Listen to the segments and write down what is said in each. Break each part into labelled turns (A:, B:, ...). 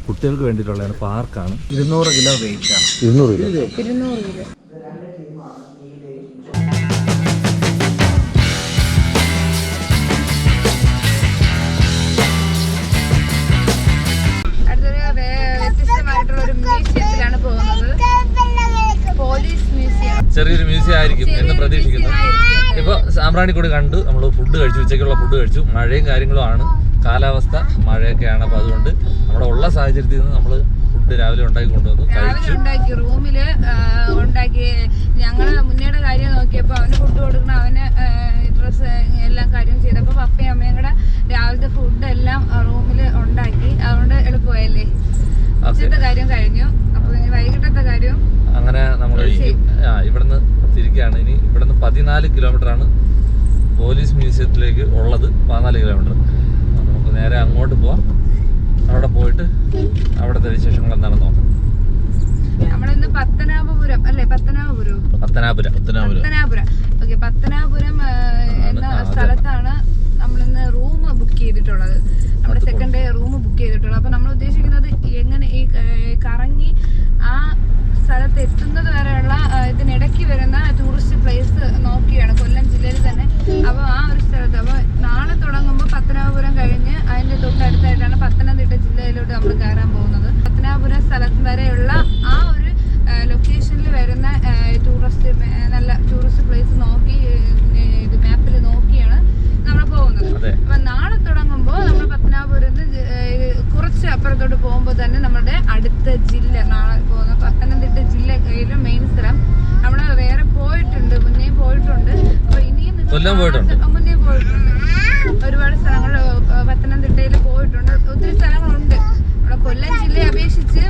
A: കുട്ടികൾക്ക് വേണ്ടിയിട്ടുള്ളതാണ്. പാർക്കാണ്. 200 കിലോ വെയിറ്റ് ആണ്. 200 കിലോ. ചെറിയൊരു മ്യൂസിയം ആയിരിക്കും എന്ന് പ്രതീക്ഷിക്കുന്നു. ഇപ്പൊ സാമ്പ്രാണിക്കൊടി കണ്ടു, നമ്മൾ ഫുഡ് കഴിച്ചു, ഉച്ചയ്ക്കുള്ള ഫുഡ് കഴിച്ചു. മഴയും കാര്യങ്ങളും ആണ്, കാലാവസ്ഥ മഴയൊക്കെയാണ്. അപ്പൊ അതുകൊണ്ട് നമ്മുടെ ഉള്ള സാഹചര്യത്തിൽ നിന്ന് നമ്മൾ ഫുഡ് രാവിലെ ഉണ്ടാക്കി കൊണ്ടുവന്നു, കഴിച്ചു.
B: റൂമില് ഉണ്ടാക്കി ഞങ്ങള് മുന്നേടെ കാര്യം നോക്കിയപ്പോ അവന് ഫുഡ് കൊടുക്കണം, അവന് ഡ്രസ്സ് എല്ലാം കാര്യം ചെയ്തപ്പോ പപ്പയും അമ്മയും കൂടെ രാവിലത്തെ ഫുഡ് എല്ലാം റൂമില് ഉണ്ടാക്കി. അതുകൊണ്ട് എളുപ്പമായല്ലേ, ഉച്ചത്തെ കാര്യം കഴിഞ്ഞു. അപ്പൊ വൈകിട്ടത്തെ കാര്യം
A: അങ്ങനെ നമ്മൾ ഇവിടുന്ന് തിരിക്കുകയാണ്. ഇനി ഇവിടുന്ന് 14 കിലോമീറ്റർ ആണ് പോലീസ് മ്യൂസിയത്തിലേക്ക് ഉള്ളത്. 14 കിലോമീറ്റർ. നമുക്ക് നേരെ അങ്ങോട്ട് പോവാം. അവിടെ പോയിട്ട് അവിടുത്തെ വിശേഷങ്ങൾ എന്താണെന്ന് നോക്കാം.
B: നമ്മളിന്ന് പത്തനാപുരം അല്ലേ? പത്തനാപുരം ഓക്കെ. പത്തനാപുരം എന്ന സ്ഥലത്താണ് നമ്മളിന്ന് റൂം ബുക്ക് ചെയ്തിട്ടുള്ളത്. നമ്മുടെ സെക്കൻഡ് ഡേ റൂം ബുക്ക് ചെയ്തിട്ടുള്ളത്. അപ്പൊ നമ്മൾ ഉദ്ദേശിക്കുന്നത് എങ്ങനെ ഈ കറങ്ങി ആ സ്ഥലത്ത് എത്തുന്നത് വരെയുള്ള ഇതിനിടയ്ക്ക് വരുന്ന ടൂറിസ്റ്റ് പ്ലേസ് നോക്കിയാണ്, കൊല്ലം ജില്ലയിൽ തന്നെ. അപ്പോൾ ആ ഒരു സ്ഥലത്ത് അപ്പോൾ നാളെ തുടങ്ങുമ്പോൾ പത്തനാപുരം കഴിഞ്ഞ് അതിൻ്റെ തൊട്ടടുത്തായിട്ടാണ് പത്തനംതിട്ട ജില്ലയിലോട്ട് നമ്മൾ കയറാൻ പോകുന്നത്. പത്തനാപുരം സ്ഥലത്ത് വരെയുള്ള ആ ഒരു ലൊക്കേഷനിൽ വരുന്ന നല്ല ടൂറിസ്റ്റ് പ്ലേസ് നോക്കി ഇത് മാപ്പിൽ നോക്കിയാണ് നമ്മൾ പോകുന്നത്. അപ്പം നാളെ തുടങ്ങുമ്പോൾ നമ്മൾ പത്തനാപുരത്ത് കുറച്ച് അപ്പുറത്തോട്ട് പോകുമ്പോൾ തന്നെ നമ്മുടെ അടുത്ത ജില്ല നാളെ പോകുന്ന പത്തനംതിട്ട ജില്ലയിലെ മെയിൻ സ്ഥലം നമ്മൾ വേറെ പോയിട്ടുണ്ട്, മുന്നേ പോയിട്ടുണ്ട്. അപ്പൊ ഇനിയും മുന്നേ പോയിട്ടുണ്ട്. ഒരുപാട് സ്ഥലങ്ങൾ പത്തനംതിട്ടയിൽ പോയിട്ടുണ്ട്. ഒത്തിരി സ്ഥലങ്ങളുണ്ട് നമ്മുടെ കൊല്ലം ജില്ലയെ അപേക്ഷിച്ച്.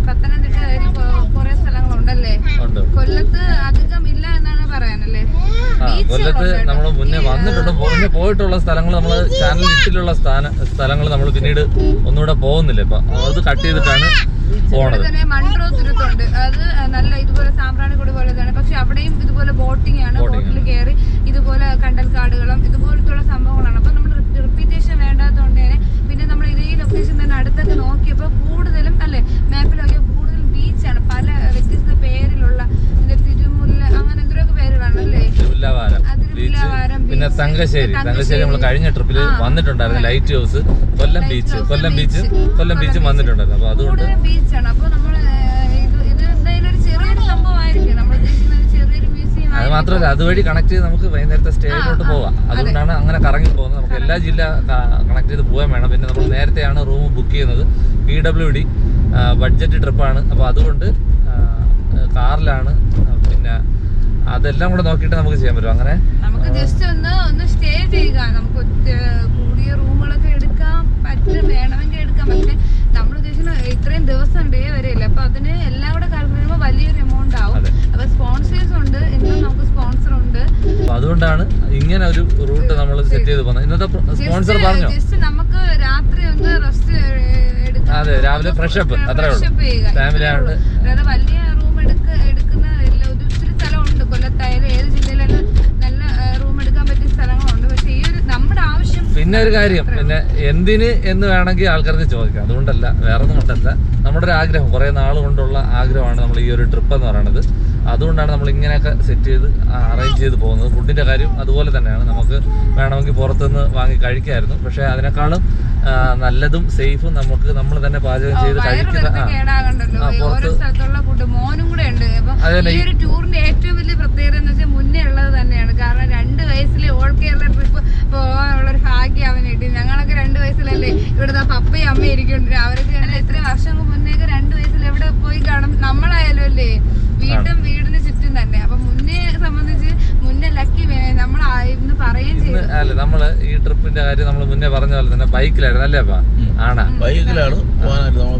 B: പത്തനംതിട്ടയിൽ കുറെ സ്ഥലങ്ങളുണ്ടല്ലേ? കൊല്ലത്ത് അധികം ഇല്ല എന്നാണ് പറയാനല്ലേ?
A: കൊല്ലത്ത് നമ്മൾ മുന്നേ വന്നിട്ടുണ്ട്, മുന്നേ പോയിട്ടുള്ള സ്ഥലങ്ങൾ നമ്മൾ ചാനൽ ഇട്ടിലുള്ള സ്ഥലങ്ങൾ നമ്മൾ പിന്നീട് ഒന്നുകൂടെ പോകുന്നില്ല. ഇപ്പൊ അത് കട്ട് ചെയ്തിട്ടാണ് പോണത്.
B: മൺട്രോ തുരുത്തുണ്ട്, അത് നല്ല ഇതുപോലെ സാമ്പ്രാണിക്കൊടി പോലെ തന്നെ. പക്ഷെ അവിടെയും ഇതുപോലെ ബോട്ടിംഗ് ആണ്. ബോട്ടിൽ കയറി ഇതുപോലെ കണ്ടൽക്കാടുകളും ഇതുപോലത്തുള്ള സംഭവങ്ങളാണ്. അപ്പൊ നമ്മൾ റിപ്പീറ്റേഷൻ വേണ്ടാത്തതുകൊണ്ട് തന്നെ പിന്നെ നമ്മൾ ഇതേ ലൊക്കേഷൻ തന്നെ അടുത്തൊക്കെ നോക്കിയപ്പോൾ കൂടുതലും അല്ലെ മാപ്പിൽ നോക്കിയാൽ കൂടുതൽ ബീച്ചാണ്. പല വ്യത്യസ്ത പേരിലുള്ള തിരുമുല്ല അങ്ങനെ എന്തൊക്കെ പേരുകളാണ് അല്ലേ?
A: പിന്നെ തങ്കശ്ശേരി നമ്മൾ കഴിഞ്ഞ ട്രിപ്പിൽ വന്നിട്ടുണ്ടായിരുന്നു. ലൈറ്റ് ഹൗസ്, കൊല്ലം ബീച്ച് വന്നിട്ടുണ്ടായിരുന്നു. അപ്പൊ അതുകൊണ്ട്
B: ബീച്ചാണ്. അപ്പൊ നമ്മൾ ഇത് എന്തായാലും ഒരു ചെറിയൊരു സംഭവമായിരിക്കും നമ്മൾ ഉദ്ദേശിക്കുന്ന ചെറിയൊരു മ്യൂസിയം.
A: അത് മാത്രമല്ല, അതുവഴി കണക്ട് ചെയ്ത് നമുക്ക് വൈകുന്നേരത്തെ സ്റ്റേയിലോട്ട് പോവാം. അതുകൊണ്ടാണ് അങ്ങനെ കറങ്ങി പോകുന്നത്. നമുക്ക് എല്ലാ ജില്ല കണക്ട് ചെയ്ത് പോകാൻ വേണം. പിന്നെ നമ്മൾ നേരത്തെയാണ് റൂം ബുക്ക് ചെയ്യുന്നത്. PWD ബഡ്ജറ്റ് ട്രിപ്പാണ്. അപ്പോൾ അതുകൊണ്ട് കാറിലാണ്. പിന്നെ അതെല്ലാം കൂടെ നോക്കിയിട്ട് നമുക്ക് ചെയ്യാൻ പറ്റും. അങ്ങനെ
B: നമുക്ക് ജസ്റ്റ് ഒന്ന് സ്റ്റേ ചെയ്യുക. നമുക്ക് കൂടിയ റൂമുകളൊക്കെ എടുക്കാൻ പറ്റും, വേണമെങ്കിൽ എടുക്കാം. പക്ഷെ നമ്മൾ ഉദ്ദേശിക്കുന്ന ഇത്രയും ദിവസം ഡേ വരെയില്ല. അപ്പൊ അതിന് എല്ലാം കൂടെ കാൽക്കുലേറ്റ് ചെയ്യുമ്പോൾ വലിയൊരു എമൗണ്ട് ആവും. അപ്പൊ സ്പോൺസേഴ്സ് ഉണ്ട്, ഇന്നും നമുക്ക് സ്പോൺസർ ഉണ്ട്.
A: അതുകൊണ്ടാണ് ഇങ്ങനെ ഒരു റൂട്ട് നമ്മൾ സെറ്റ് ചെയ്ത് പോകുന്നത്. ഇന്നത്തെ സ്പോൺസർ പറഞ്ഞു
B: ജസ്റ്റ് നമുക്ക് രാത്രി ഒന്ന് റെസ്റ്റ് എടുക്കാം.
A: അതെ, രാവിലെ ഫ്രഷ് അപ്പ് അത്രേ ഉള്ളൂ. ഫാമിലി ആണ്.
B: അതായത് വലിയ റൂം എടുക്കുന്ന ഒത്തിരി സ്ഥലമുണ്ട്. കൊല്ലത്തായാലും ഏത് ജില്ലയിലായാലും നല്ല റൂം എടുക്കാൻ പറ്റിയ സ്ഥലങ്ങളുണ്ട്. പക്ഷെ ഈ ഒരു നമ്മുടെ ആവശ്യം. പിന്നെ
A: ഒരു കാര്യം, പിന്നെ എന്തിന് എന്ന് വേണമെങ്കിൽ ആൾക്കാർക്ക് ചോദിക്കാം. അതുകൊണ്ടല്ല, വേറെ ഒന്നും കൊണ്ടല്ല. നമ്മുടെ ഒരു ആഗ്രഹം, കുറെ നാൾ കൊണ്ടുള്ള ആഗ്രഹമാണ് നമ്മൾ ഈ ഒരു ട്രിപ്പ് എന്ന് പറയുന്നത്. അതുകൊണ്ടാണ് നമ്മൾ ഇങ്ങനെയൊക്കെ സെറ്റ് ചെയ്ത് അറേഞ്ച് ചെയ്ത് പോകുന്നത്. ഫുഡിന്റെ കാര്യം അതുപോലെ തന്നെയാണ്. നമുക്ക് വേണമെങ്കിൽ പുറത്തുനിന്ന് വാങ്ങി കഴിക്കായിരുന്നു. പക്ഷെ അതിനേക്കാളും നല്ലതും സേഫും നമ്മൾ തന്നെ പാചകം ചെയ്ത് കഴിക്കുന്ന
B: ടൂറിന്റെ ഏറ്റവും വലിയ പ്രത്യേകത എന്ന് വെച്ചാൽ മുന്നേ ഉള്ളത് തന്നെയാണ്. കാരണം 2 വയസ്സിൽ ഓൾ കേരള ട്രിപ്പ് പോകാനുള്ള ഒരു ഭാഗ്യം അവന് കിട്ടി. ഞങ്ങളൊക്കെ 2 വയസ്സിലല്ലേ ഇവിടുത്തെ പപ്പയും അമ്മയും ഇരിക്കുന്നുണ്ട്. അവരൊക്കെ എത്രയും വർഷങ്ങൾക്ക് മുന്നേക്ക് 2 വയസ്സിൽ എവിടെ പോയി കാണും. നമ്മളായാലും അല്ലേ വീടിന് ചുറ്റും തന്നെ. അപ്പൊ മുന്നേ സംബന്ധിച്ച് മുന്നേ ലക്കി നമ്മൾ ഇന്ന് പറയുകയും ചെയ്തു.
A: അല്ല, നമ്മള് ഈ ട്രിപ്പിന്റെ കാര്യം നമ്മൾ മുന്നേ പറഞ്ഞ പോലെ തന്നെ ബൈക്കിലായിരുന്നു അല്ലേ?
C: ബൈക്കിലാണ്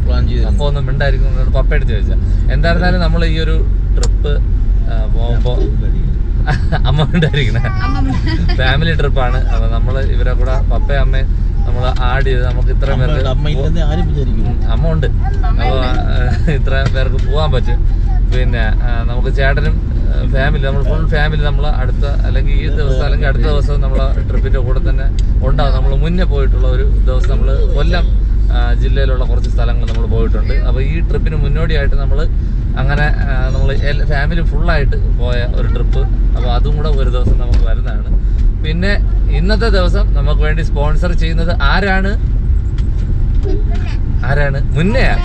C: പ്ലാൻ ചെയ്തത്.
A: അപ്പൊ ഒന്നും മിണ്ടായിരിക്കും, പപ്പ എടുത്ത് ചോദിച്ചാൽ. എന്തായിരുന്നാലും നമ്മൾ ഈ ഒരു ട്രിപ്പ് പോകുമ്പോ അമ്മ ഉണ്ടായിരിക്കണേ ഫാമിലി ട്രിപ്പാണ്. അപ്പൊ നമ്മള് ഇവരെ കൂടെ പപ്പയും അമ്മയും നമ്മൾ ആഡ് ചെയ്ത് നമുക്ക് ഇത്രയും പേർക്ക് അമ്മ ഉണ്ട്. അപ്പൊ ഇത്രയും പേർക്ക് പോകാൻ പറ്റും. പിന്നെ നമുക്ക് ചേട്ടനും ഫാമിലി നമ്മൾ ഫുൾ ഫാമിലി നമ്മൾ അടുത്ത അല്ലെങ്കിൽ ഈ ദിവസം അല്ലെങ്കിൽ അടുത്ത ദിവസം നമ്മൾ ട്രിപ്പിൻ്റെ കൂടെ തന്നെ ഉണ്ടാകും. നമ്മൾ മുന്നേ പോയിട്ടുള്ള ഒരു ദിവസം നമ്മൾ കൊല്ലം ജില്ലയിലുള്ള കുറച്ച് സ്ഥലങ്ങൾ നമ്മൾ പോയിട്ടുണ്ട്. അപ്പോൾ ഈ ട്രിപ്പിന് മുന്നോടിയായിട്ട് നമ്മൾ അങ്ങനെ നമ്മൾ ഫാമിലി ഫുള്ളായിട്ട് പോയ ഒരു ട്രിപ്പ്. അപ്പോൾ അതും കൂടെ ഒരു ദിവസം നമുക്ക് വരുന്നതാണ്. പിന്നെ ഇന്നത്തെ ദിവസം നമുക്ക് വേണ്ടി സ്പോൺസർ ചെയ്യുന്നത് ആരാണ്? മുന്നയാ?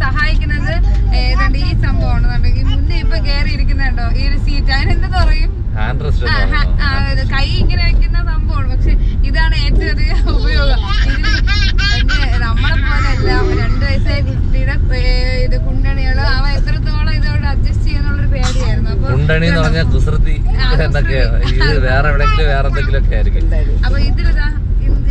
B: സഹായിക്കുന്നത് ഏതാണ്ട് ഈ സംഭവമാണെന്നുണ്ടെങ്കിൽ മുന്നേ ഇപ്പൊ കയറി ഇരിക്കുന്നുണ്ടോ ഈ ഒരു സീറ്റ്, അതിനെന്താ പറയും, കൈ ഇങ്ങനെ വെക്കുന്ന സംഭവമാണ്. പക്ഷെ ഇതാണ് ഏറ്റവും അധികം ഉപയോഗം. ഇതിന് നമ്മളെ പോലെയല്ല 2 വയസ്സായ കുട്ടിയുടെ ഇത് കുണ്ടണികള് അവ എത്രത്തോളം ഇതോട് അഡ്ജസ്റ്റ് ചെയ്യുന്നുള്ളൊരു പേടിയായിരുന്നു. അപ്പൊ
A: കുണ്ടണി എന്ന് പറഞ്ഞാൽ കുസൃതി എന്തൊക്കെയാണ്, ഇത് വേറെ എവിടെയെങ്കിലും വേറെ എന്തെങ്കിലും ഒക്കെ ആയിരിക്കും.
B: അപ്പൊ ഇതിലിതാ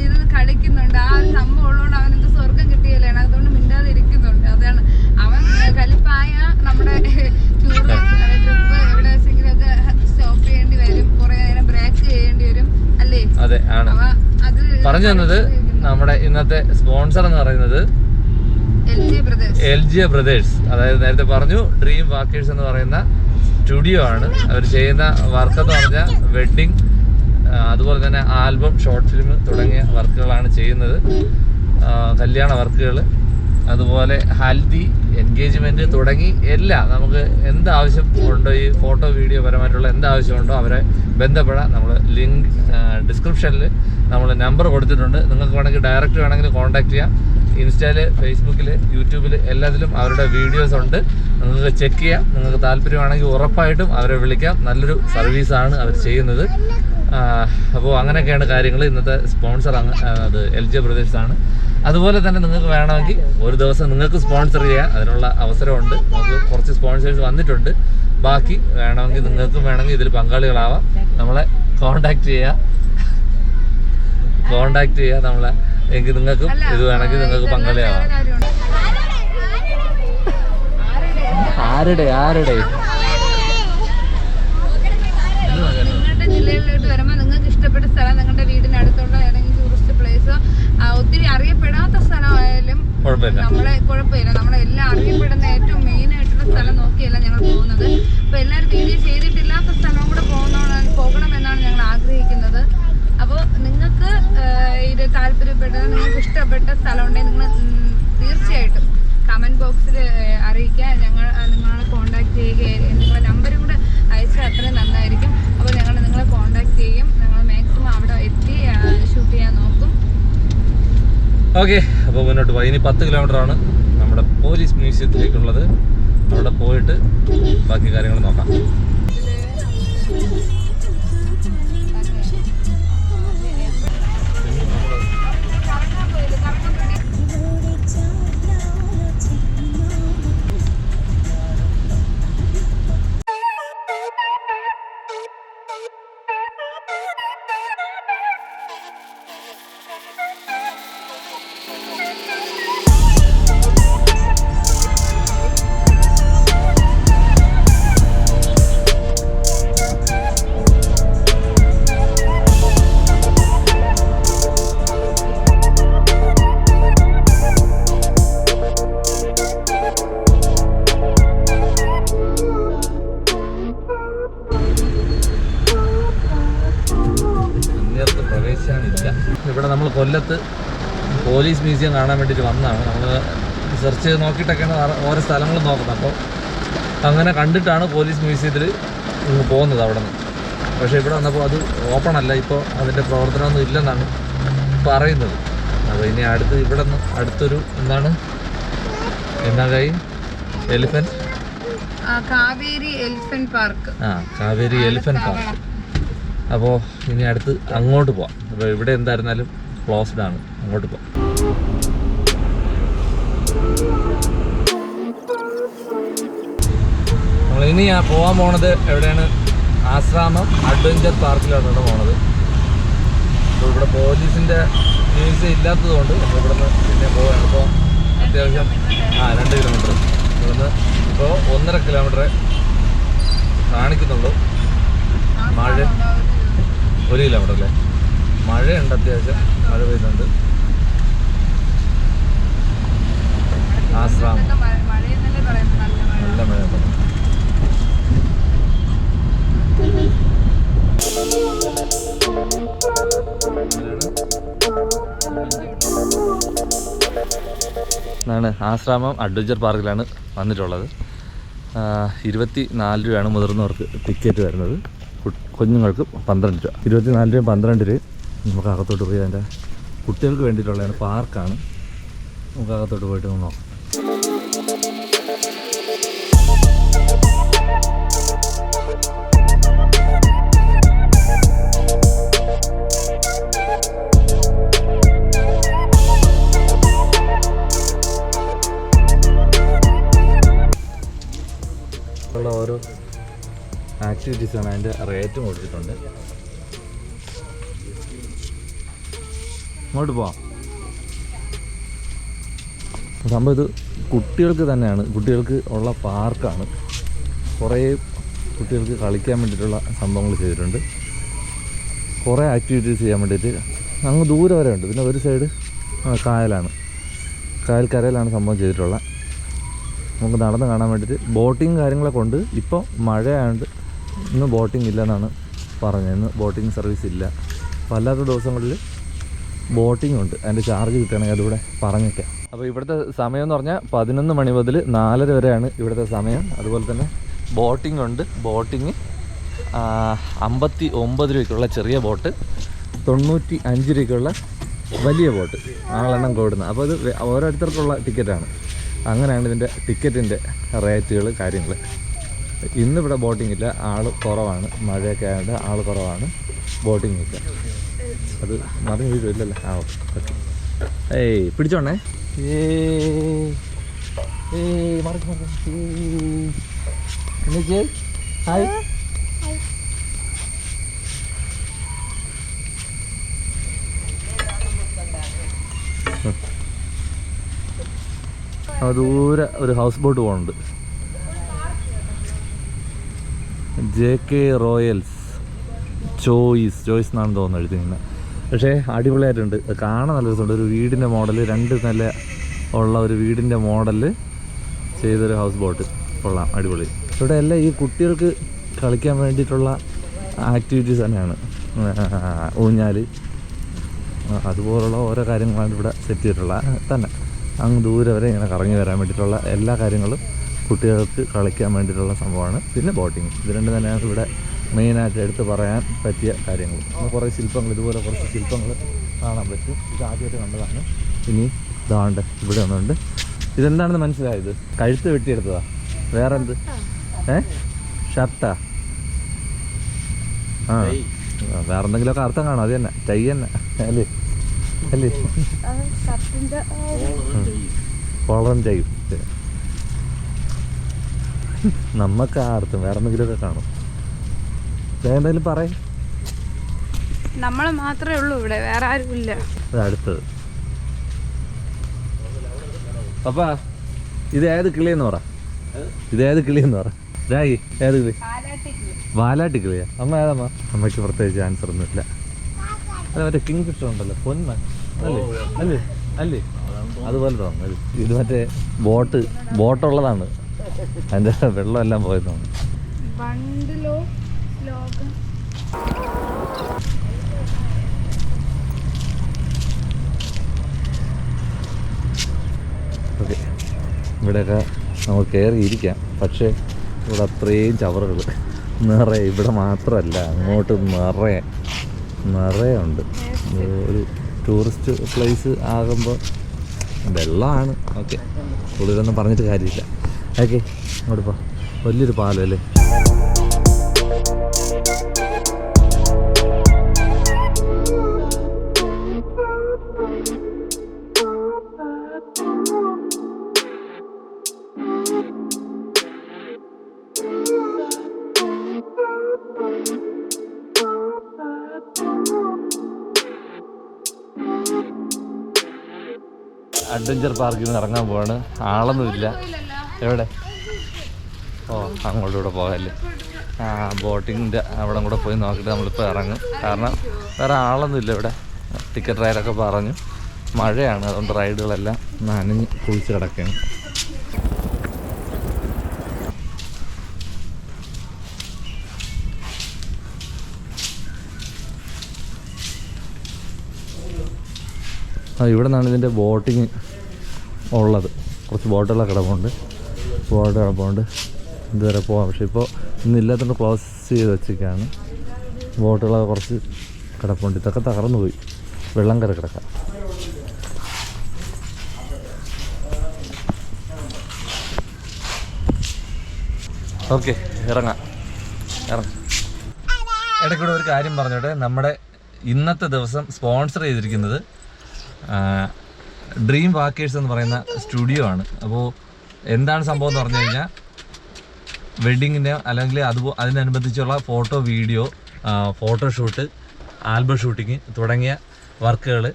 B: ഇരുന്ന് കളിക്കുന്നുണ്ട്. ആ ഒരു സംഭവം ഉള്ളതുകൊണ്ട് അവനെന്ത് സ്വർഗം കിട്ടിയല്ലാണ്, അതുകൊണ്ട് മിണ്ടാതെ ഇരിക്കുന്നുണ്ട്. അതാണ് അവൻ കലിപ്പായ നമ്മുടെ ടൂർ ട്രിപ്പ് എവിടെ വെച്ചെങ്കിലും ഒക്കെ സ്റ്റോപ്പ് ചെയ്യേണ്ടി വരും, കുറെ നേരം ബ്രേക്ക് ചെയ്യേണ്ടി വരും അല്ലേ?
A: അതെ ആണ്. പറഞ്ഞു തന്നത് നമ്മുടെ ഇന്നത്തെ സ്പോൺസർ എന്ന് പറയുന്നത് LG ബ്രദേഴ്സ്. അതായത് നേരത്തെ പറഞ്ഞു ഡ്രീം വാക്കേഴ്സ് എന്ന് പറയുന്ന സ്റ്റുഡിയോ ആണ്. അവർ ചെയ്യുന്ന വർക്ക് എന്ന് പറഞ്ഞാൽ വെഡ്ഡിങ്, അതുപോലെ തന്നെ ആൽബം, ഷോർട്ട് ഫിലിം തുടങ്ങിയ വർക്കുകളാണ് ചെയ്യുന്നത്. കല്യാണ വർക്കുകൾ, അതുപോലെ ഹൽദി, എൻഗേജ്മെൻറ്റ് തുടങ്ങി എല്ലാം നമുക്ക് എന്താവശ്യം ഉണ്ടോ, ഈ ഫോട്ടോ വീഡിയോ പരമായിട്ടുള്ള എന്താവശ്യമുണ്ടോ അവരെ ബന്ധപ്പെടാം. നമ്മൾ ലിങ്ക് ഡിസ്ക്രിപ്ഷനിൽ നമ്മൾ നമ്പർ കൊടുത്തിട്ടുണ്ട്. നിങ്ങൾക്ക് വേണമെങ്കിൽ ഡയറക്റ്റ് വേണമെങ്കിൽ കോൺടാക്ട് ചെയ്യാം. ഇൻസ്റ്റയിൽ, ഫേസ്ബുക്കിൽ, യൂട്യൂബിൽ എല്ലാത്തിലും അവരുടെ വീഡിയോസ് ഉണ്ട്. നിങ്ങൾക്ക് ചെക്ക് ചെയ്യാം. നിങ്ങൾക്ക് താല്പര്യമാണെങ്കിൽ ഉറപ്പായിട്ടും അവരെ വിളിക്കാം. നല്ലൊരു സർവീസാണ് അവർ ചെയ്യുന്നത്. അപ്പോൾ അങ്ങനെയൊക്കെയാണ് കാര്യങ്ങൾ. ഇന്നത്തെ സ്പോൺസർ അത് LG ബ്രദേഴ്സ് ആണ്. അതുപോലെ തന്നെ നിങ്ങൾക്ക് വേണമെങ്കിൽ ഒരു ദിവസം നിങ്ങൾക്ക് സ്പോൺസർ ചെയ്യാൻ അതിനുള്ള അവസരമുണ്ട്. നമുക്ക് കുറച്ച് സ്പോൺസേഴ്സ് വന്നിട്ടുണ്ട്. ബാക്കി വേണമെങ്കിൽ നിങ്ങൾക്കും വേണമെങ്കിൽ ഇതിൽ പങ്കാളികളാവാം. നമ്മളെ കോണ്ടാക്ട് ചെയ്യുക നമ്മളെ. എങ്കിൽ നിങ്ങൾക്കും ഇത് വേണമെങ്കിൽ നിങ്ങൾക്ക് പങ്കാളിയാവാം. ആരുടെ
B: നിങ്ങളുടെ ജില്ലയിലോട്ട് വരുമ്പോൾ നിങ്ങൾക്ക് ഇഷ്ടപ്പെട്ട സ്ഥലം, നിങ്ങളുടെ വീടിനടുത്തുള്ള ഏതെങ്കിലും ടൂറിസ്റ്റ് പ്ലേസോ ഒത്തിരി അറിയപ്പെടാത്ത സ്ഥലമായാലും നമ്മളെ കുഴപ്പമില്ല. നമ്മളെല്ലാം അറിയപ്പെടുന്ന ഏറ്റവും മെയിൻ ആയിട്ടുള്ള സ്ഥലം നോക്കിയല്ല ഞങ്ങൾ പോകുന്നത്. അപ്പൊ എല്ലാവരും വീഡിയോ ചെയ്തിട്ടില്ലാത്ത സ്ഥലവും കൂടെ പോകണമെന്നാണ് ഞങ്ങൾ ആഗ്രഹിക്കുന്നത്. അപ്പോൾ നിങ്ങൾക്ക് ഇത് താല്പര്യപ്പെട്ടത്, നിങ്ങൾക്ക് ഇഷ്ടപ്പെട്ട സ്ഥലം ഉണ്ടെങ്കിൽ നിങ്ങൾ തീർച്ചയായിട്ടും കമന്റ് ബോക്സിൽ അറിയിക്കുക. നിങ്ങളെ കോൺടാക്ട് ചെയ്യുക. നിങ്ങളുടെ നമ്പരും കൂടെ അയച്ചാൽ അത്രയും നന്നായിരിക്കും. അപ്പോൾ ഞങ്ങൾ നിങ്ങളെ കോൺടാക്ട് ചെയ്യും. ഞങ്ങൾ മാക്സിമം അവിടെ എത്തി ഷൂട്ട് ചെയ്യാൻ നോക്കും.
A: ഓക്കെ, അപ്പോൾ മുന്നോട്ട് പോയി. ഇനി 10 കിലോമീറ്ററാണ് നമ്മുടെ പോലീസ് മ്യൂസിയത്തിലേക്കുള്ളത്. അവിടെ പോയിട്ട് ബാക്കി കാര്യങ്ങൾ നോക്കാം. ഇവിടെ നമ്മൾ കൊല്ലത്ത് പോലീസ് മ്യൂസിയം കാണാൻ വേണ്ടിയിട്ട് വന്നതാണ്. നമ്മൾ സെർച്ച് ചെയ്ത് നോക്കിയിട്ടൊക്കെയാണ് ഓരോ സ്ഥലങ്ങളും നോക്കുന്നത്. അപ്പോൾ അങ്ങനെ കണ്ടിട്ടാണ് പോലീസ് മ്യൂസിയത്തിൽ പോകുന്നത് അവിടെ നിന്ന്. പക്ഷേ ഇവിടെ വന്നപ്പോൾ അത് ഓപ്പൺ അല്ല, ഇപ്പോൾ അതിൻ്റെ പ്രവർത്തനമൊന്നും ഇല്ലെന്നാണ് പറയുന്നത്. അപ്പോൾ ഇനി ഇവിടെ നിന്ന് അടുത്തൊരു എന്താ elephant
B: Kaveri elephant park.
A: Kaveri elephant park. അപ്പോൾ ഇനി അടുത്ത് അങ്ങോട്ട് പോവാം. അപ്പോൾ ഇവിടെ എന്തായിരുന്നാലും ക്ലോസ്ഡ് ആണ്, അങ്ങോട്ട് പോവാം. നമ്മളിനി പോകാൻ പോണത് എവിടെയാണ്? ആശ്രാമം അഡ്വഞ്ചർ പാർക്കിലാണ് ഇവിടെ പോണത്. അപ്പോൾ ഇവിടെ പോലീസിൻ്റെ മ്യൂസിയം ഇല്ലാത്തതുകൊണ്ട് നമ്മൾ ഇവിടെ നിന്ന് പിന്നെ പോവുകയാണ്. ഇപ്പോൾ അത്യാവശ്യം 2 കിലോമീറ്റർ ഇവിടുന്ന് ഇപ്പോൾ 1.5 കിലോമീറ്റർ കാണിക്കുന്നുള്ളൂ. മഴ 1 കിലോമീറ്റർ അല്ലേ? മഴയുണ്ട്, അത്യാവശ്യം മഴ പെയ്യുന്നുണ്ട്. ആശ്രാമം.
B: മഴയെന്നല്ലേ പറയുന്നത്, നല്ല മഴ.
A: നല്ല മഴ. ഇതാണ് ആശ്രാമം അഡ്വഞ്ചർ പാർക്കിലാണ് വന്നിട്ടുള്ളത്. 24 രൂപയാണ് മുതിർന്നവർക്ക് ടിക്കറ്റ് വരുന്നത്, കുഞ്ഞുങ്ങൾക്ക് 12 രൂപ. 24 രൂപ 12 രൂപ. നമുക്ക് അകത്തോട്ട് പോയി അതിൻ്റെ കുട്ടികൾക്ക് വേണ്ടിയിട്ടുള്ളതാണ്, പാർക്കാണ്. നമുക്ക് അകത്തോട്ട് പോയിട്ട് നോക്കാം. ഉള്ള ഓരോ ആക്ടിവിറ്റീസാണ്, അതിൻ്റെ റേറ്റും കൊടുത്തിട്ടുണ്ട്. അങ്ങോട്ട് പോവാം. സംഭവം ഇത് കുട്ടികൾക്ക് തന്നെയാണ്, കുട്ടികൾക്ക് ഉള്ള പാർക്കാണ്. കുറേ കുട്ടികൾക്ക് കളിക്കാൻ വേണ്ടിയിട്ടുള്ള സംഭവങ്ങൾ ചെയ്തിട്ടുണ്ട്. കുറേ ആക്ടിവിറ്റീസ് ചെയ്യാൻ വേണ്ടിയിട്ട് അങ്ങ് ദൂരെ വരെ ഉണ്ട്. പിന്നെ ഒരു സൈഡ് കായലാണ്, കായൽക്കരയിലാണ് സംഭവം ചെയ്തിട്ടുള്ളത്. നമുക്ക് നടന്ന് കാണാൻ വേണ്ടിയിട്ട് ബോട്ടിങ് കാര്യങ്ങളൊക്കെ ഉണ്ട്. ഇപ്പോൾ മഴയായതുകൊണ്ട് ഇന്ന് ബോട്ടിങ് ഇല്ലെന്നാണ് പറഞ്ഞത്. ഇന്ന് ബോട്ടിങ് സർവീസ് ഇല്ല. അപ്പോൾ അല്ലാത്ത ദിവസങ്ങളിൽ ബോട്ടിംഗ് ഉണ്ട്. അതിൻ്റെ ചാർജ് കിട്ടുകയാണെങ്കിൽ അതിലൂടെ പറഞ്ഞേക്കാം. അപ്പോൾ ഇവിടുത്തെ സമയം എന്ന് പറഞ്ഞാൽ 11 മണി മുതൽ 4:30 വരെയാണ് ഇവിടുത്തെ സമയം. അതുപോലെ തന്നെ ബോട്ടിംഗ് ഉണ്ട്. ബോട്ടിങ് 59 രൂപയ്ക്കുള്ള ചെറിയ ബോട്ട്, 95 രൂപയ്ക്കുള്ള വലിയ ബോട്ട്, ആളെണ്ണം കൂടുന്നത്. അപ്പോൾ ഇത് ഓരോരുത്തർക്കുള്ള ടിക്കറ്റാണ്. അങ്ങനെയാണ് ഇതിൻ്റെ ടിക്കറ്റിൻ്റെ റേറ്റുകൾ, കാര്യങ്ങൾ. ഇന്നിവിടെ ബോട്ടിംഗ് ഇല്ല, ആൾ കുറവാണ്. മഴയൊക്കെ ആയതുകൊണ്ട് ആൾ കുറവാണ്, ബോട്ടിംഗ് ഇല്ല. അത് മറിഞ്ഞ് വീഴുമില്ലല്ലോ. ആ ഓക്കെ. ഏയ് പിടിച്ചോണേ. ഹായ്. ദൂരെ ഒരു ഹൗസ് ബോട്ട് പോകുന്നുണ്ട്. JK റോയൽസ് ചോയ്സ് എന്നാണ് തോന്നുന്നത് എഴുതിക്കുന്നത്. പക്ഷേ അടിപൊളിയായിട്ടുണ്ട്, കാണാൻ നല്ല രസമുണ്ട്. ഒരു വീടിൻ്റെ മോഡൽ, 2 നില ഉള്ള ഒരു വീടിൻ്റെ മോഡൽ ചെയ്തൊരു ഹൗസ് ബോട്ട്. കൊള്ളാം, അടിപൊളി. ഇവിടെ എല്ലാം ഈ കുട്ടികൾക്ക് കളിക്കാൻ വേണ്ടിയിട്ടുള്ള ആക്ടിവിറ്റീസ് തന്നെയാണ്. ഊഞ്ഞാൽ, അതുപോലുള്ള ഓരോ കാര്യങ്ങളാണ് ഇവിടെ സെറ്റ് ചെയ്തിട്ടുള്ളത്. തന്നെ അങ്ങ് ദൂരെ വരെ ഇങ്ങനെ കറങ്ങി വരാൻ വേണ്ടിയിട്ടുള്ള എല്ലാ കാര്യങ്ങളും കുട്ടികൾക്ക് കളിക്കാൻ വേണ്ടിയിട്ടുള്ള സംഭവമാണ്. പിന്നെ ബോട്ടിങ്. ഇത് 2 തന്നെയാണ് ഇവിടെ മെയിനായിട്ട് എടുത്ത് പറയാൻ പറ്റിയ കാര്യങ്ങൾ. കുറേ ശില്പങ്ങൾ, ഇതുപോലെ കുറച്ച് ശില്പങ്ങൾ കാണാൻ പറ്റും. ഇത് ആദ്യമായിട്ട് കണ്ടതാണ്. ഇനി ഇതാണ്ട് ഇവിടെ ഒന്നുണ്ട്. ഇതെന്താണെന്ന് മനസ്സിലായത്? കഴുത്ത് വെട്ടിയെടുത്തതാ. വേറെ എന്ത്? ഷർട്ടാ? ആ, വേറെ എന്തെങ്കിലുമൊക്കെ അർത്ഥം കാണും. അത് തന്നെ, ടൈ തന്നെ അല്ലേ? അല്ലേ? കോളറും ടൈയും. നമുക്ക് ആ അർത്ഥം, വേറെ എന്തെങ്കിലുമൊക്കെ കാണും. എന്തായാലും പറയും,
B: നമ്മൾ മാത്രമേ ഉള്ളൂ ഇവിടെ, വേറെ ആരും ഇല്ല.
A: അടുത്തത് അപ്പാ, ഇത് ഏത് കിളിയെന്ന് പറ? ഇതേത് കിളിയെന്ന് പറ? രാഗി, ഏത് കിളി? വാലാട്ടി കിളിയാ? അമ്മ ഏതമ്മ? അമ്മയ്ക്ക് പ്രത്യേകിച്ച് ആൻസർ ഒന്നുമില്ല. അത് മറ്റേ കിങ് ഫിഷർ ഉണ്ടല്ലോ, പൊന്മ അല്ലേ? അല്ലേ? അല്ലേ? അതുപോലെ തോന്നുന്നു. ഇത് മറ്റേ ബോട്ടുള്ളതാണ്. അതിൻ്റെ വെള്ളമെല്ലാം പോയതാണ്. ഓക്കെ, ഇവിടെയൊക്കെ നമുക്ക് കയറിയിരിക്കാം. പക്ഷേ ഇവിടെ അത്രയും ചവറുകൾ നിറയെ. ഇവിടെ മാത്രമല്ല, അങ്ങോട്ട് നിറയെ ഉണ്ട്. ഒരു ടൂറിസ്റ്റ് പ്ലേസ് ആകുമ്പോൾ വെള്ളമാണ്. ഓക്കെ, കൂടുതലൊന്നും പറഞ്ഞിട്ട് കാര്യമില്ല. ഓക്കെ, അങ്ങോട്ട് പോ. വലിയൊരു പാലം അല്ലേ? അഡ്വഞ്ചർ പാർക്കിൽ നിന്ന് ഇറങ്ങാൻ പോവാണ്. ആളൊന്നുമില്ല. എവിടെ? ഓ, അങ്ങോട്ടൂടെ പോകാമല്ലേ? ആ, ബോട്ടിങ്ങിൻ്റെ അവിടെ കൂടെ പോയി നോക്കിയിട്ട് നമ്മളിപ്പോൾ ഇറങ്ങും. കാരണം വേറെ ആളൊന്നുമില്ല ഇവിടെ. ടിക്കറ്റ് റൈഡൊക്കെ പറഞ്ഞു. മഴയാണ്, അതുകൊണ്ട് റൈഡുകളെല്ലാം നനഞ്ഞ് കുളിച്ച് കിടക്കുകയാണ്. ഇവിടെ നിന്നാണ് ഇതിൻ്റെ ബോട്ടിങ് ഉള്ളത്. കുറച്ച് ബോട്ടുകളൊക്കെ കിടപ്പുണ്ട്, ഇതുവരെ പോകാം. പക്ഷേ ഇപ്പോൾ ഇന്നില്ലാത്തതുകൊണ്ട് ക്ലോസ് ചെയ്ത് വെച്ചൊക്കെയാണ്. ബോട്ടുകളൊക്കെ കുറച്ച് കിടപ്പുണ്ട്. ഇതൊക്കെ തകർന്നു പോയി, വെള്ളം കയറി കിടക്കാം. ഓക്കെ, ഇറങ്ങാം. ഇടയ്ക്കൂടെ ഒരു കാര്യം പറഞ്ഞോട്ടെ, നമ്മുടെ ഇന്നത്തെ ദിവസം സ്പോൺസർ ചെയ്തിരിക്കുന്നത് ഡ്രീം വാക്കേഴ്സ് എന്ന് പറയുന്ന സ്റ്റുഡിയോ ആണ്. അപ്പോൾ എന്താണ് സംഭവം എന്ന് പറഞ്ഞു കഴിഞ്ഞാൽ, വെഡ്ഡിങ്ങിൻ്റെ അല്ലെങ്കിൽ അതിനനുബന്ധിച്ചുള്ള photo, video, photoshoot, album shooting തുടങ്ങിയ വർക്കുകൾ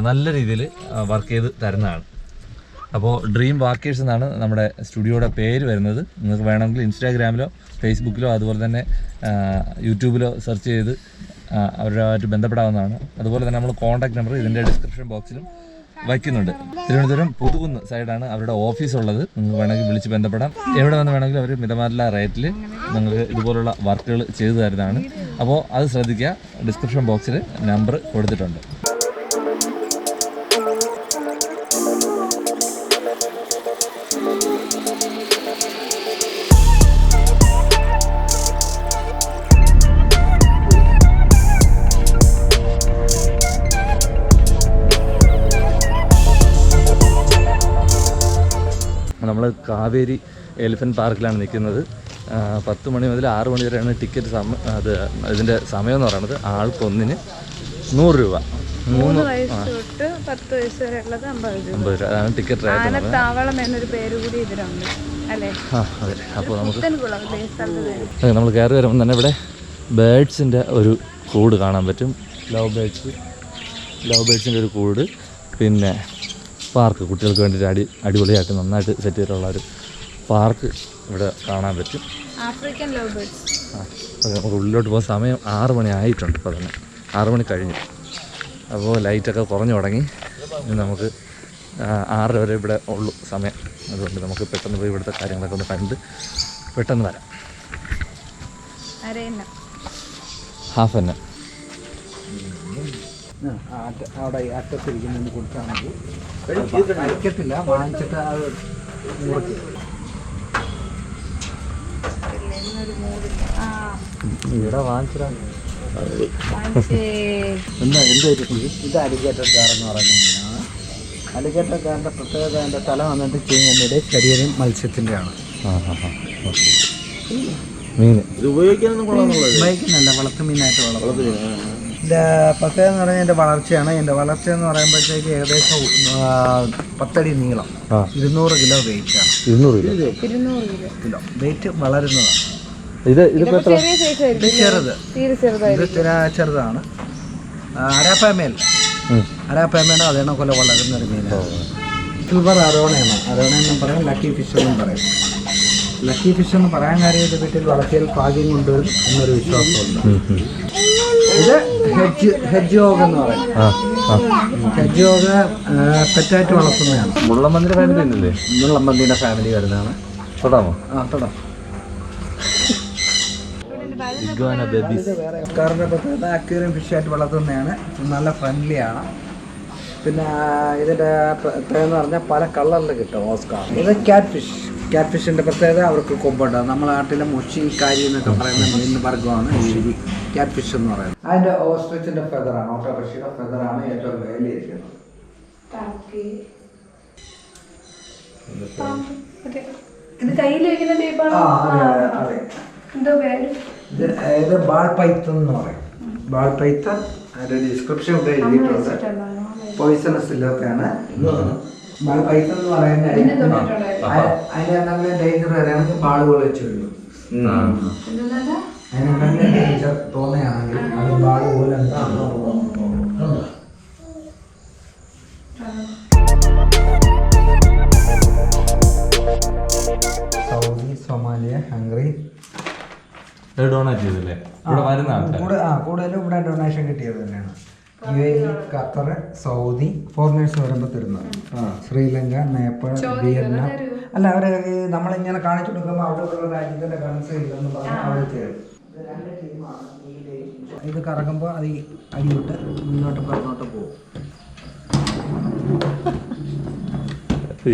A: നല്ല രീതിയിൽ വർക്ക് ചെയ്ത് തരുന്നതാണ്. അപ്പോൾ ഡ്രീം വാക്കേഴ്സ് എന്നാണ് നമ്മുടെ സ്റ്റുഡിയോയുടെ പേര് വരുന്നത്. നിങ്ങൾക്ക് വേണമെങ്കിൽ ഇൻസ്റ്റാഗ്രാമിലോ ഫേസ്ബുക്കിലോ അതുപോലെ തന്നെ യൂട്യൂബിലോ സെർച്ച് ചെയ്ത് അവരുമായിട്ട് ബന്ധപ്പെടാവുന്നതാണ്. അതുപോലെ തന്നെ നമ്മൾ കോൺടാക്ട് നമ്പർ ഇതിൻ്റെ ഡിസ്ക്രിപ്ഷൻ ബോക്സിലും വയ്ക്കുന്നുണ്ട്. തിരുവനന്തപുരം പുതുകുന്ന് സൈഡാണ് അവരുടെ ഓഫീസ് ഉള്ളത്. നിങ്ങൾക്ക് വേണമെങ്കിൽ വിളിച്ച് ബന്ധപ്പെടാം. എവിടെ വന്ന് വേണമെങ്കിലും അവർ മിതമായിട്ടുള്ള റേറ്റിൽ നിങ്ങൾക്ക് ഇതുപോലുള്ള വർക്കുകൾ ചെയ്തു തരുന്നതാണ്. അപ്പോൾ അത് ശ്രദ്ധിക്കുക, ഡിസ്ക്രിപ്ഷൻ ബോക്സിൽ നമ്പർ കൊടുത്തിട്ടുണ്ട്. നമ്മൾ കാവേരി എലിഫൻറ്റ് പാർക്കിലാണ് നിൽക്കുന്നത്. 10 മണി മുതൽ 6 മണി വരെയാണ് ടിക്കറ്റ് ഇതിൻ്റെ സമയം എന്ന് പറയുന്നത്. ആൾക്കൊന്നിന് 100 രൂപ.
B: 3 വയസ്സ് തൊട്ട് 10 വയസ്സ് വരെ ഉള്ളത് 50 രൂപ.
A: അതാണ് ടിക്കറ്റ് റേറ്റ്.
B: ആനത്താവളം എന്നൊരു പേര് കൂടി ഇതിലുണ്ട് അല്ലേ?
A: അതെ. അപ്പോൾ നമ്മൾ കയറി വരുമ്പോൾ തന്നെ ഇവിടെ ബേഡ്സിൻ്റെ ഒരു കൂട് കാണാൻ പറ്റും. ലവ് ബേഡ്സിൻ്റെ ഒരു കൂട്, പിന്നെ പാർക്ക്, കുട്ടികൾക്ക് വേണ്ടിയിട്ട് അടിപൊളിയായിട്ട് നന്നായിട്ട് സെറ്റ് ചെയ്തിട്ടുള്ള ഒരു പാർക്ക് ഇവിടെ കാണാൻ പറ്റും.
B: African love birds.
A: നമുക്ക് ഉള്ളിലോട്ട് പോകുന്ന സമയം 6 മണി ആയിട്ടുണ്ട്. ഇപ്പോൾ തന്നെ 6 മണി കഴിഞ്ഞു. അപ്പോൾ ലൈറ്റൊക്കെ കുറഞ്ഞു തുടങ്ങി. നമുക്ക് 6 വരെ ഇവിടെ ഉള്ളൂ സമയം. അതുകൊണ്ട് നമുക്ക് പെട്ടെന്ന് പോയി ഇവിടുത്തെ കാര്യങ്ങളൊക്കെ ഒന്ന് കണ്ട് പെട്ടെന്ന് വരാം. ഹാഫ് തന്നെ
D: അവിടെ അറ്റത്തിരിക്കുന്ന കൊടുത്താൽ മതി. കഴിക്കത്തില്ല, വാങ്ങിച്ചിട്ട് അത്
A: ഇവിടെ വാങ്ങിച്ചിടാ.
D: ഇത് അലിഗേറ്റർ കാർ എന്ന് പറയുന്ന മീനാണ്. അലിഗേറ്റർ കാറിൻ്റെ പ്രത്യേകത എൻ്റെ തല വന്നിട്ട് ചെയ്യുന്നതിൻ്റെ ശരീരം മത്സ്യത്തിൻ്റെയാണ്.
A: മീൻ
C: ഇത്
D: ഉപയോഗിക്കുന്നില്ല, വളർത്തു മീനായിട്ട് വളർത്തുന്നത്. ഇതിൻ്റെ പ്രത്യേകത എന്ന് പറഞ്ഞാൽ എൻ്റെ വളർച്ചയാണ്. എൻ്റെ വളർച്ച എന്ന് പറയുമ്പോഴത്തേക്ക് ഏകദേശം 10 അടി നീളം, 200 കിലോ വെയിറ്റാണ്.
A: 200
D: കിലോ വെയിറ്റ് വളരുന്നതാണ്.
A: ഇത്
D: ചെറുത്, ഇത് ചെറുതാണ്. അരാപ്പാമയല്ല, അരാപ്പാമയുടെ അതേ കൊല്ലം വളരുന്ന ഒരു മീനാണ്. സിൽവർ അരോണയാണ്. അരോണയെന്നും പറയും, ലക്കി ഫിഷ് എന്നും പറയും. ലക്കി ഫിഷ് എന്ന് പറയാൻ കാര്യം ഇത് വീട്ടിൽ വളർത്തിയാൽ ഭാഗ്യം കൊണ്ടുവരും എന്നൊരു വിശ്വാസമുണ്ട്. ഇത് ഹെഡ്ജ് ഹോഗ് എന്ന് പറയും. ഹെഡ്ജ് ഹോഗ് പെറ്റായിട്ട് വളർത്തുന്നതാണ്.
A: മുള്ളമ്പന്നിയുടെ ഫാമിലി ഉണ്ടല്ലേ?
D: മുള്ളമ്പന്നിയുടെ ഫാമിലി വരുന്നതാണ്.
A: തൊടാമോ?
D: തൊടാം. കാറിൻ്റെ പ്രത്യേകത അക്വേറിയം ഫിഷായിട്ട് വളർത്തുന്നതാണ്. നല്ല ഫ്രണ്ട്ലിയാണ്. പിന്നെ ഇതിൻ്റെ പ്രത്യേകത എന്ന് പറഞ്ഞാൽ പല കളറിൽ കിട്ടും. ഓസ്കാർ. ഇത് ക്യാറ്റ് ഫിഷിൻ്റെ പ്രത്യേകത അവർക്ക് കൊമ്പുണ്ട്. നമ്മളെ നാട്ടിലെ മുഷി കാരി എന്നൊക്കെ പറയുന്ന മീൻ വർഗ്ഗമാണ് ഈ ക്യാറ്റ് ഫിഷ് എന്ന് പറയുന്നത്. അതിൻ്റെ ഓസ്ട്രിച്ചിൻ്റെ ഫെദറാണ്, ഓട്ടോറിക്ഷയുടെ ഫെദറാണ് ഏറ്റവും വേലിയിരിക്കുന്നത്. ഇത് ബാൾ പൈത്തൺ എന്ന് പറയും. ബാൾ പൈത്തൺ അതിൻ്റെ ഡിസ്ക്രിപ്ഷൻ ഇവിടെ എഴുതിയിട്ടുണ്ട്. പോയിസണസ് ഇല്ലാത്തതാണ്. ബാൾ പൈത്തൺ എന്ന് പറയുന്നത് അതിനെന്തെങ്കിലും ഡേഞ്ചർ വരികയാണെങ്കിൽ ബാളുകൾ വെച്ച് വീഴും. അതിനെന്തെങ്കിലും ഡേഞ്ചർ തോന്നുകയാണെങ്കിൽ അത് ബാള് പോലെ സൗദി, സൊമാലിയ, ഹംഗറി
A: ഡൊണേറ്റ് ചെയ്തില്ലേ?
D: കൂടുതലും ഇവിടെ ഡൊണേഷൻ കിട്ടിയത് തന്നെയാണ്. UAE, ഖത്തർ, സൗദി ഫോറിനേഴ്സ് വരുമ്പോൾ തരുന്നത്. ശ്രീലങ്ക, നേപ്പാൾ, വിയറ്റ്നാം. അല്ല, അവർ നമ്മളിങ്ങനെ കാണിച്ചു കൊടുക്കുമ്പോൾ അവിടെയുള്ള രാജ്യത്തിൻ്റെ കറൻസി ഇല്ലെന്ന് പറഞ്ഞാൽ അവർ തരും. ഇത് കറങ്ങുമ്പോൾ അത് അടിവിട്ട് മുന്നോട്ട് പറഞ്ഞോട്ട് പോകും.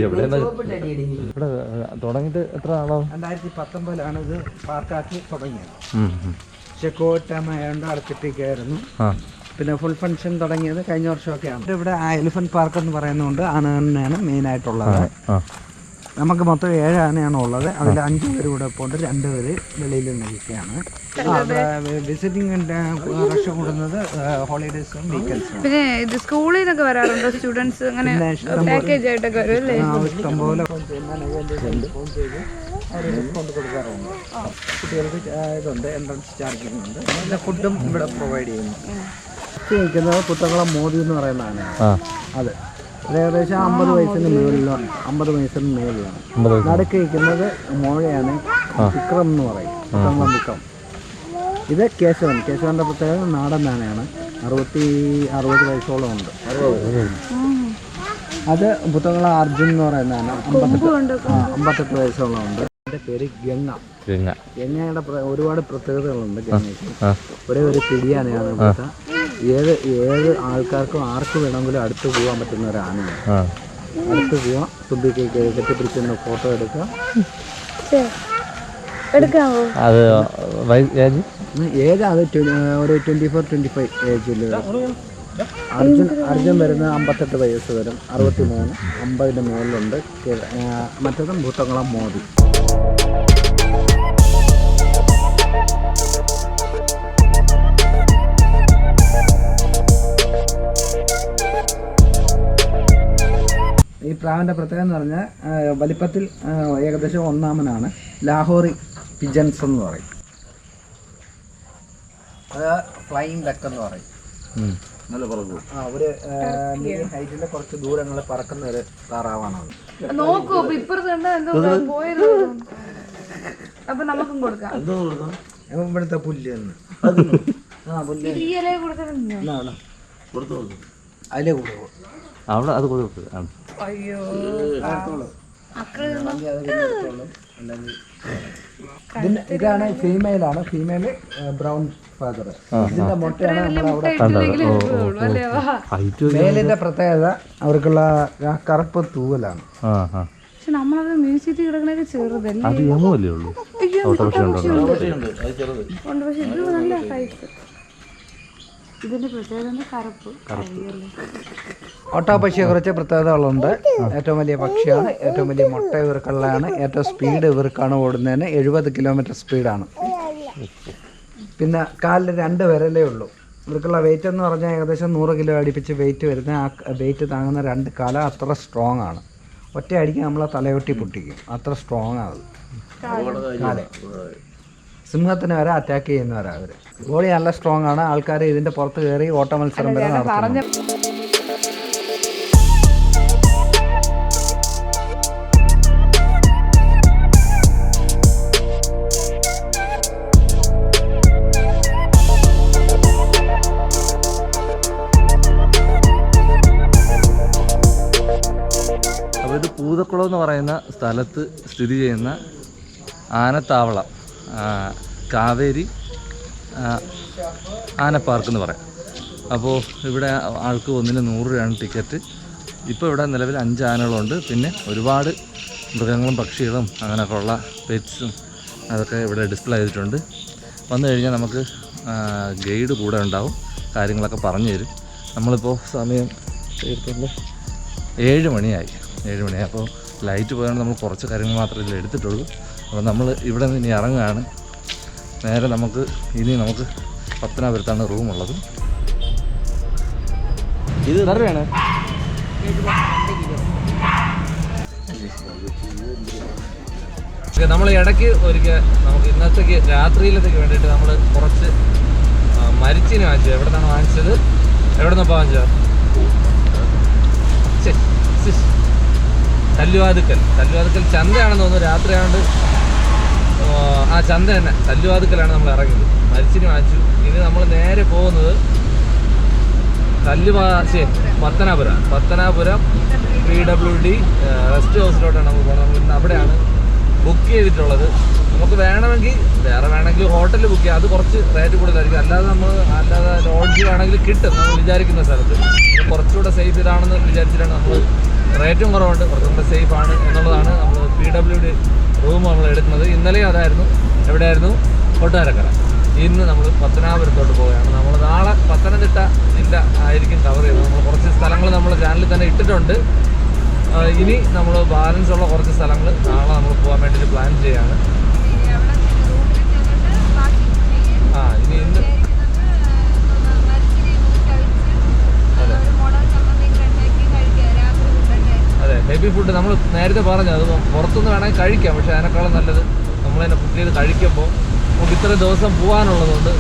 A: എവിടെ ഇവിടെ തുടങ്ങിയിട്ട് എത്ര ആളാവും?
D: 2019 ഇത് പാർക്കാക്കി തുടങ്ങിയത്. പക്ഷെ കോവിഡ് ടൈം ആയതുകൊണ്ട് അടച്ചിട്ടേക്കായിരുന്നു. പിന്നെ ഫുൾ ഫംഗ്ഷൻ തുടങ്ങിയത് കഴിഞ്ഞ വർഷമൊക്കെയാണ്. ഇവിടെ എലിഫന്റ് പാർക്ക് എന്ന് പറയുന്നതുകൊണ്ട് ആന തന്നെയാണ് മെയിനായിട്ടുള്ളത്. നമുക്ക് മൊത്തം 7 ആനയാണ് ഉള്ളത്. അതിൽ 5 പേര് ഇവിടെ പോകുന്നുണ്ട്, 2 പേര് വെളിയിൽ നിൽക്കുകയാണ്. വിസിറ്റിംഗ് റഷ് കൂടുന്നത് ഹോളിഡേയ്സും വീക്കെൻഡ്സും.
B: പിന്നെ ഇത് സ്കൂളിൽ നിന്നൊക്കെ വരാറുണ്ടോ സ്റ്റുഡൻസ്? അങ്ങനെ പാക്കേജ് ആയിട്ടൊക്കെ വരും അല്ലേ?
D: ഇഷ്ടംപോലെ ഫോൺ ഡിസ്കൗണ്ട് കൊടുക്കാറുണ്ട്. കുട്ടികൾക്ക് ഇതുണ്ട്, എൻട്രൻസ് ചാർജിങ് ഉണ്ട്. പിന്നെ ഫുഡും ഇവിടെ പ്രൊവൈഡ് ചെയ്യുന്നു. കഴിക്കുന്നത് പുത്തകുളം മോദി എന്ന് പറയുന്ന ആനയാണ്. അത് ഏകദേശം 50 വയസ്സിന് മുകളിലാണ്. 50 വയസ്സിന് മുകളിലാണ്. നടുക്ക് കഴിക്കുന്നത് മോഴയാണ്, വിക്രം എന്ന് പറയും. പുത്തകുളം വിക്രം. ഇത് കേശവന്റെ പ്രത്യേകത നാടൻ ആനയാണ്. 60 വയസ്സോളം ഉണ്ട്. അത് പുത്തകുളം അർജുൻ എന്ന് പറയുന്ന ആന 58 വയസ്സോളം ഉണ്ട്. എൻ്റെ പേര് ഗംഗയുടെ ഒരുപാട് പ്രത്യേകതകളുണ്ട്. ഗംഗയ്ക്ക് ഒരേ ഒരു പിടിയാനയാണ് ഇവിടുത്തെ. ഏത് ആൾക്കാർക്കും ആർക്ക് വേണമെങ്കിലും അടുത്ത് പോകാൻ പറ്റുന്ന ഒരു ആനയാണ്. അടുത്ത് പോവാം, തുമ്പിക്ക് കെട്ടിപ്പിടിച്ചൊന്ന് ഫോട്ടോ എടുക്കാം.
A: അത്
D: ഏജ് അത് ഒരു 24-25 ഏജിൽ. അർജുൻ വരുന്ന 58 വയസ്സ് വരും. 63, 50 മുകളിലുണ്ട്. മറ്റേതും പുത്തകുളം മോദി. ഈ പ്രാവിൻ്റെ പ്രത്യേകത എന്ന് പറഞ്ഞാൽ വലിപ്പത്തിൽ ഏകദേശം 1-ാമനാണ്. ലാഹോറി പിജൻസ് എന്ന് പറയും. അത് ഫ്ലൈയിങ് ഡക്ക് എന്ന് പറയും.
C: നല്ല പറക്കും.
D: ഒരു ഹൈറ്റിന്റെ കുറച്ച് ദൂരങ്ങളിൽ പറക്കുന്ന ഒരു താറാവാണ്.
B: നോക്കൂ, ഇപ്പുറത്ത് പോയത്. അപ്പൊ നമുക്കും കൊടുക്കാം.
D: ഇവിടുത്തെ പുല്ല് അതിലേ കൊടുക്കും.
A: അവിടെ അത് കൊടുക്കും.
B: അയ്യോ,
D: ഇതാണ് ഫീമെയിലാണ്. Female brown father. ഇതിന്റെ മുട്ടയാണ് നമ്മളവിടെ. മേലിന്റെ പ്രത്യേകത അവർക്കുള്ള കറുപ്പ് തൂവലാണ്.
B: നമ്മളത് മ്യൂസിയത്തിൽ കിടക്കണൊക്കെ ചെറുതല്ലേ?
A: അത് യമല്ലേ ഉള്ളൂ.
B: പക്ഷെ ഇത് നല്ല സൈസ്. ഇതിന്റെ പ്രത്യേകത കറുപ്പ്.
D: ഓട്ടോപക്ഷിയെ കുറിച്ച് പ്രത്യേകതകളുണ്ട്. ഏറ്റവും വലിയ പക്ഷിയാണ്. ഏറ്റവും വലിയ മുട്ട ഇവർക്കുള്ളതാണ്. ഏറ്റവും സ്പീഡ് ഇവർക്കാണ് ഓടുന്നതിന് 70 കിലോമീറ്റർ സ്പീഡാണ്. പിന്നെ കാലിൽ 2 വിരലേ ഉള്ളൂ. ഇവർക്കുള്ള വെയിറ്റ് എന്ന് പറഞ്ഞാൽ ഏകദേശം 100 കിലോ അടുപ്പിച്ച് വെയിറ്റ് വരുന്ന ആ വെയിറ്റ് താങ്ങുന്ന 2 കാലം അത്ര സ്ട്രോങ് ആണ്. ഒറ്റ അടിക്ക് നമ്മളെ തലയൊട്ടി പൊട്ടിക്കും. അത്ര സ്ട്രോങ് ആണ് കാല്. സിംഹത്തിന് വരെ അറ്റാക്ക് ചെയ്യുന്നവരാ അവർ. ബോഡി നല്ല സ്ട്രോങ് ആണ്. ആൾക്കാർ ഇതിന്റെ പുറത്ത് കയറി ഓട്ട മത്സരം വരെ നടത്തുന്നു.
A: അപ്പോൾ ഇത് പൂതക്കുളം എന്ന് പറയുന്ന സ്ഥലത്ത് സ്ഥിതി ചെയ്യുന്ന ആനത്താവളം, കാവേരി ആന പാർക്ക് എന്ന് പറയാം. അപ്പോൾ ഇവിടെ ആൾക്ക് ഒന്നിന് 100 രൂപയാണ് ടിക്കറ്റ്. ഇപ്പോൾ ഇവിടെ നിലവിൽ 5 ആനകളുണ്ട്. പിന്നെ ഒരുപാട് മൃഗങ്ങളും പക്ഷികളും അങ്ങനെയൊക്കെ ഉള്ള പെറ്റ്സും അതൊക്കെ ഇവിടെ ഡിസ്പ്ലേ ചെയ്തിട്ടുണ്ട്. വന്നു കഴിഞ്ഞാൽ നമുക്ക് ഗൈഡ് കൂടെ ഉണ്ടാവും, കാര്യങ്ങളൊക്കെ പറഞ്ഞു തരും. നമ്മളിപ്പോൾ സമയം 7 മണിയായി. അപ്പോൾ ലൈറ്റ് പോയതുകൊണ്ട് നമ്മൾ കുറച്ച് കാര്യങ്ങൾ മാത്രമേ ഇതിൽ എടുത്തിട്ടുള്ളൂ. അപ്പോൾ നമ്മൾ ഇവിടെ നിന്ന് ഇനി ഇറങ്ങുകയാണ്. നേരെ നമുക്ക് പത്തനാപുരത്താണ് റൂമുള്ളത്. ഇത് തരുകയാണ്. നമ്മൾ ഇടയ്ക്ക് ഒരിക്കൽ നമുക്ക് ഇന്നത്തേക്ക് രാത്രിയിലത്തേക്ക് വേണ്ടിയിട്ട് നമ്മൾ കുറച്ച് മരിച്ചിന് വാങ്ങിച്ചത്. എവിടെ നിന്നാണ് വാങ്ങിച്ചത്? എവിടെ നിന്നപ്പോൾ വാങ്ങിച്ചത്? കല്ലുവാതുക്കൽ ചന്തയാണെന്ന് തോന്നുന്നു. രാത്രിയാണ്ട് ആ ചന്ത തന്നെ കല്ലുവാതുക്കലാണ് നമ്മൾ ഇറങ്ങിയത്. മരിച്ചിന് വാങ്ങിച്ചു. ഇനി നമ്മൾ നേരെ പോകുന്നത് പത്തനാപുരം PWD റെസ്റ്റ് ഹൗസിലോട്ടാണ് നമുക്ക് പോകുന്നത്. അവിടെയാണ് ബുക്ക് ചെയ്തിട്ടുള്ളത്. നമുക്ക് വേണമെങ്കിൽ ഹോട്ടലിൽ ബുക്ക് ചെയ്യാം. അത് കുറച്ച് റേറ്റ് കൂടുതലായിരിക്കും. അല്ലാതെ ലോഡ്ജ് ആണെങ്കിൽ കിട്ടും നമ്മൾ വിചാരിക്കുന്ന സ്ഥലത്ത്. കുറച്ചുകൂടെ സേഫ് ഇതാണെന്ന് വിചാരിച്ചിട്ടാണ് നമ്മൾ റേറ്റും കുറവുണ്ട്, കുറച്ചും കൂടെ സേഫ് ആണ് എന്നുള്ളതാണ് നമ്മൾ PWD റൂം നമ്മൾ എടുക്കുന്നത്. ഇന്നലെയും അതായിരുന്നു. എവിടെയായിരുന്നു? കൊട്ടാരക്കര. ഇന്ന് നമ്മൾ പത്തനാപുരത്തോട്ട് പോവുകയാണ്. നമ്മൾ നാളെ പത്തനംതിട്ട ജില്ല ആയിരിക്കും കവർ ചെയ്തത്. നമ്മൾ കുറച്ച് സ്ഥലങ്ങൾ നമ്മൾ ചാനലിൽ തന്നെ ഇട്ടിട്ടുണ്ട്. ഇനി നമ്മൾ ബാലൻസ് ഉള്ള കുറച്ച് സ്ഥലങ്ങൾ നാളെ നമ്മൾ പോകാൻ വേണ്ടിയിട്ട് പ്ലാൻ ചെയ്യുകയാണ്. ഇനി ഇന്ന് അതെ, ഹെവി ഫുഡ് നമ്മൾ നേരത്തെ പറഞ്ഞു, അത് പുറത്തുനിന്ന് വേണമെങ്കിൽ കഴിക്കാം. പക്ഷേ അതിനേക്കാളും നല്ലത് നമ്മൾ തന്നെ കുക്ക് ചെയ്ത് കഴിക്കുമ്പോൾ നമുക്ക് ഇത്ര ദിവസം പോകാനുള്ളതുകൊണ്ട്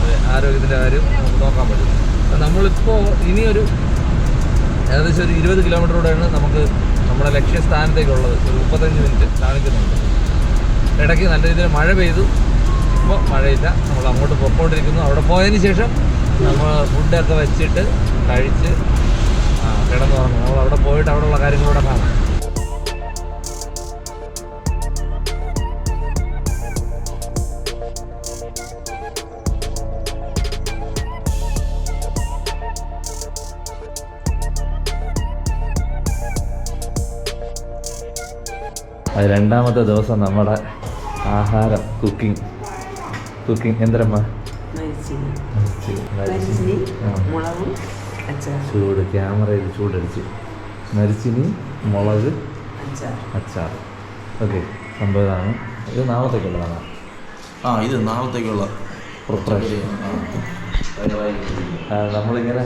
A: അതെ, ആരോഗ്യത്തിൻ്റെ കാര്യം നമുക്ക് നോക്കാൻ പറ്റും. നമ്മളിപ്പോൾ ഇനിയൊരു ഏകദേശം ഒരു 20 കിലോമീറ്ററോടെയാണ് നമുക്ക് നമ്മുടെ ലക്ഷ്യസ്ഥാനത്തേക്കുള്ളത്. ഒരു 35 മിനിറ്റ് കാണിക്കുന്നുണ്ട്. ഇടയ്ക്ക് നല്ല രീതിയിൽ മഴ പെയ്തു, ഇപ്പോൾ മഴയില്ല. നമ്മൾ അങ്ങോട്ട് പൊക്കോണ്ടിരിക്കുന്നു. അവിടെ പോയതിന് ശേഷം നമ്മൾ ഫുഡൊക്കെ വെച്ചിട്ട് കഴിച്ച് കിടന്നുറങ്ങും. നമ്മൾ അവിടെ പോയിട്ട് അവിടെയുള്ള കാര്യങ്ങളൂടെ കാണാം. അത് രണ്ടാമത്തെ ദിവസം നമ്മുടെ ആഹാരം കുക്കിംഗ് എന്തരമ്മ ചൂട് ക്യാമറയിൽ ചൂടടിച്ച് മരിച്ചിനി മുളക് അച്ചാർ. ഓക്കെ, സംഭവമാണ്. ഇത് നാളത്തേക്കുള്ളതാണ്.
C: ഇത് നാളത്തേക്കുള്ള
A: പ്രിപ്പറേഷൻ. നമ്മളിങ്ങനെ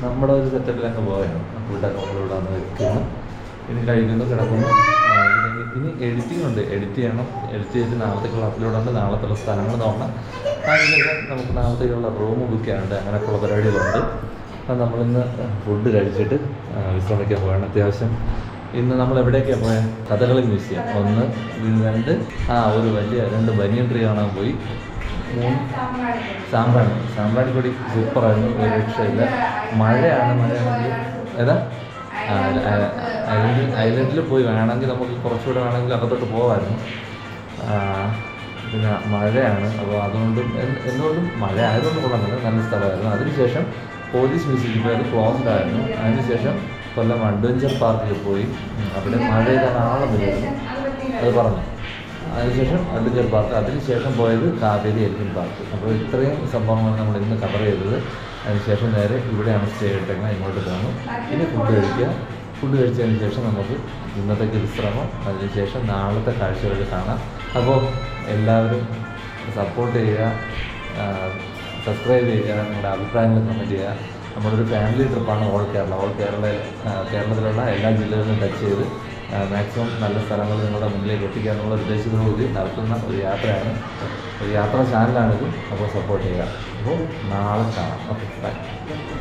A: നമ്മുടെ ഒരു സെറ്റപ്പിലങ്ങ് പോവുകയാണ്. ഫുഡൊക്കെ നമ്മളിവിടെ വന്ന് വെക്കുന്നു, ഇനി കഴിക്കുന്നു, കിടക്കുന്നു. ഇനി എഡിറ്റിംഗ് ഉണ്ട്, എഡിറ്റ് ചെയ്യണം. എഡിറ്റ് ചെയ്തിട്ട് നാളത്തേക്കുള്ള അപ്ലോഡ് ഉണ്ട്. നാളത്തുള്ള സ്ഥലങ്ങൾ നോക്കണം. അതിനൊക്കെ നമുക്ക് നാളത്തേക്കുള്ള റൂം ബുക്ക് ചെയ്യാനുണ്ട്. അങ്ങനെയൊക്കെയുള്ള പരിപാടികളുണ്ട്. അപ്പം നമ്മളിന്ന് ഫുഡ് കഴിച്ചിട്ട് വിശ്രമിക്കാൻ പോവുകയാണ്. അത്യാവശ്യം ഇന്ന് നമ്മൾ എവിടേക്കാണ് പോയത്? കഥകളി മ്യൂസിയം 1, 2, ഒരു വലിയ 2 ബനിയൻ ട്രീ കാണാൻ പോയി. 3 സാമ്പ്രാണിക്കൊടി സൂപ്പറായിരുന്നു, ഒരു രക്ഷയില്ല. മഴയാണെങ്കിൽ ഏതാ ഐലൻഡിൽ പോയി വേണമെങ്കിൽ നമുക്ക് കുറച്ചുകൂടെ വേണമെങ്കിൽ അകത്തോട്ട് പോകാമായിരുന്നു. പിന്നെ മഴയാണ്, അപ്പോൾ അതുകൊണ്ടും എന്തുകൊണ്ടും മഴ ആയതുകൊണ്ട് കൊള്ളുന്നത് നല്ല സ്ഥലമായിരുന്നു. അതിനുശേഷം പോലീസ് മ്യൂസിയത്തിൽ പോയി, അത് ക്ലോസ്ഡ് ആയിരുന്നു. അതിനുശേഷം കൊല്ലം അഡ്വഞ്ചർ പാർക്കിൽ പോയി, അവിടെ മഴയിലാണ് ആളെന്നില്ലായിരുന്നു, അത് പറഞ്ഞു. അതിനുശേഷം അഡ്വഞ്ചർ പാർക്ക്, അതിനുശേഷം പോയത് കാവേരി എലിഫന്റ് പാർക്ക്. അപ്പോൾ ഇത്രയും സംഭവങ്ങൾ നമ്മൾ ഇന്ന് കവർ ചെയ്തത്. അതിനുശേഷം നേരെ ഇവിടെയാണ് സ്റ്റേ ഇട്ടെങ്കിൽ ഇങ്ങോട്ട് പോകുന്നു. ഇനി ഫുഡ് കഴിച്ചതിന് ശേഷം നമുക്ക് ഇന്നത്തേക്ക് വിശ്രമം. അതിനുശേഷം നാളത്തെ കാഴ്ചകൾ കാണാം. അപ്പോൾ എല്ലാവരും സപ്പോർട്ട് ചെയ്യുക, സബ്സ്ക്രൈബ് ചെയ്യുക, നിങ്ങളുടെ അഭിപ്രായങ്ങൾ കമൻറ്റ് ചെയ്യുക. നമ്മളൊരു ഫാമിലി ട്രിപ്പാണ് ഓൾ കേരളത്തിലുള്ള എല്ലാ ജില്ലകളിലും ടച്ച് ചെയ്ത് മാക്സിമം നല്ല സ്ഥലങ്ങൾ നിങ്ങളുടെ മുന്നിലേക്ക് എത്തിക്കുക എന്നുള്ള ഉദ്ദേശത്തോടുകൂടി നടത്തുന്ന ഒരു യാത്രയാണ്. ഒരു യാത്രാ ചാനലാണിത്. അപ്പോൾ സപ്പോർട്ട് ചെയ്യുക. അപ്പോൾ നാളെ കാണാം. Okay, by.